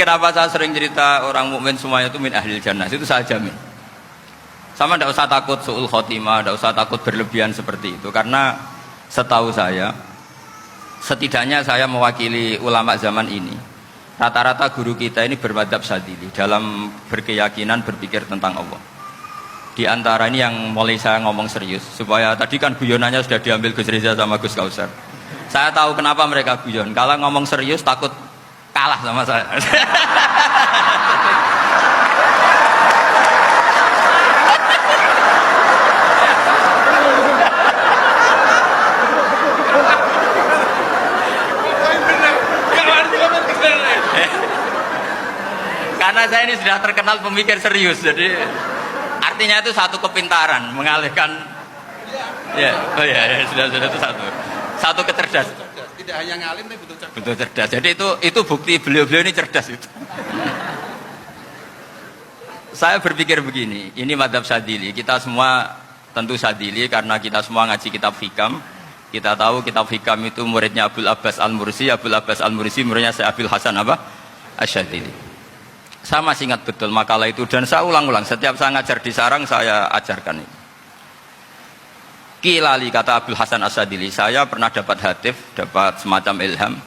kenapa saya sering cerita orang mukmin semuanya itu min ahlil jannah, itu saya jamin. Sama tidak usah takut su'ul khotimah, tidak usah takut berlebihan seperti itu. Karena setahu saya, setidaknya saya mewakili ulama zaman ini, rata-rata guru kita ini bermadzhab Syadzili dalam berkeyakinan berpikir tentang Allah. Di antara ini yang mulai saya ngomong serius, supaya tadi kan guyonannya sudah diambil Gus Reza sama Gus Kausar. Saya tahu kenapa mereka guyon, kalau ngomong serius takut kalah sama saya. Karena saya ini sudah terkenal pemikir serius, jadi artinya itu satu kepintaran mengalihkan. Ya, oh ya, sudah itu satu kecerdasan. Tidak hanya ngalim tapi butuh cerdas. Betul cerdas. Jadi itu bukti beliau-beliau ini cerdas itu. Saya berpikir begini, ini madzhab Syadzili. Kita semua tentu Syadzili karena kita semua ngaji kitab Hikam. Kita tahu kitab Hikam itu muridnya Abul Abbas Al-Mursi. Abul Abbas Al-Mursi muridnya Syekh Abil Hasan apa? Asy-Syadzili. Saya masih ingat betul makalah itu dan saya ulang-ulang. Setiap saya ngajar di sarang saya ajarkan ini. Kilali kata Abdul Hasan Asy-Syadzili, saya pernah dapat hatif, dapat semacam ilham.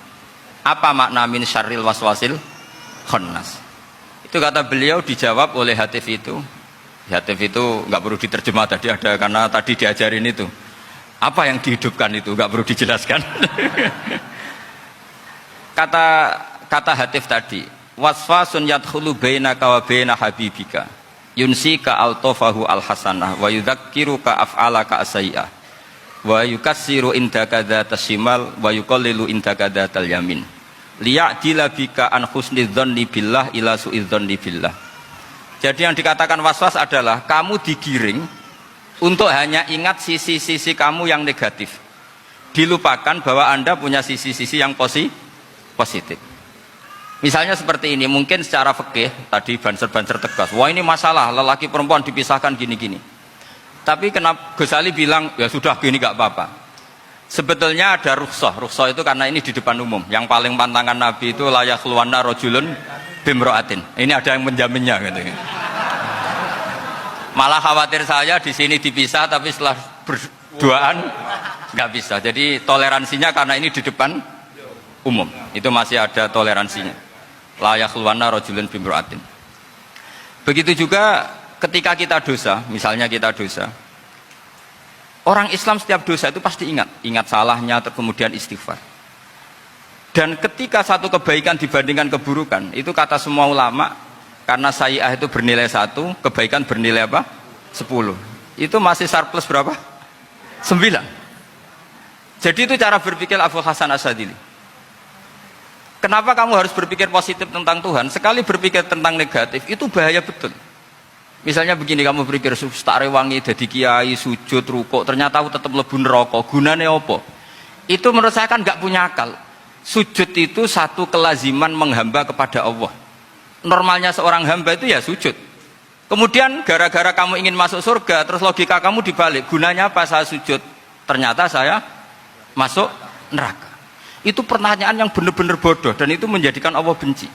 Apa makna min syarril waswasil khannas? Itu kata beliau dijawab oleh hatif itu. Hatif itu nggak perlu diterjemah tadi ada karena tadi diajarin itu. Apa yang dihidupkan itu nggak perlu dijelaskan. kata hatif tadi, waswasun yadkhulu bainaka wa baina habibika. Yunsika altofahu al-hasanah wa yudzakiruka af'alaka as-sayyi'ah wa yukassiru indaka dzatas shimal wa yuqallilu indaka dzatal yamin liya'dila bika an husni dzanni billah ila su'i dzanni billah. Jadi yang dikatakan waswas adalah kamu digiring untuk hanya ingat sisi-sisi kamu yang negatif, dilupakan bahwa Anda punya sisi-sisi yang positif. Misalnya seperti ini, mungkin secara fikih tadi banser-banser tegas, wah ini masalah lelaki perempuan dipisahkan gini-gini. Tapi kenapa Gus Ali bilang ya sudah gini gak apa-apa. Sebetulnya ada rukhsah itu karena ini di depan umum. Yang paling pantangan Nabi itu layak luwana rojulun bimroatin. Ini ada yang menjaminnya gitu. Malah khawatir saya di sini dipisah tapi setelah berduaan nggak bisa. Jadi toleransinya karena ini di depan umum itu masih ada toleransinya. Layak luwana rojulun bimroatin. Begitu juga ketika kita dosa, misalnya kita dosa, orang Islam setiap dosa itu pasti ingat salahnya, kemudian istighfar. Dan ketika satu kebaikan dibandingkan keburukan, itu kata semua ulama, karena sayyi'ah itu bernilai 1, kebaikan bernilai apa? 10. Itu masih surplus berapa? 9. Jadi itu cara berpikir Abul Hasan Asy-Syadzili. Kenapa kamu harus berpikir positif tentang Tuhan? Sekali berpikir tentang negatif, itu bahaya betul. Misalnya begini, kamu berpikir tak rewangi, jadi kiai, sujud, rukuk, ternyata aku tetap lebu neraka, gunane apa? Itu menurut saya kan gak punya akal. Sujud itu satu kelaziman menghamba kepada Allah. Normalnya seorang hamba itu ya sujud. Kemudian gara-gara kamu ingin masuk surga, terus logika kamu dibalik, gunanya apa saya sujud? Ternyata saya masuk neraka. Itu pertanyaan yang benar-benar bodoh dan itu menjadikan Allah benci.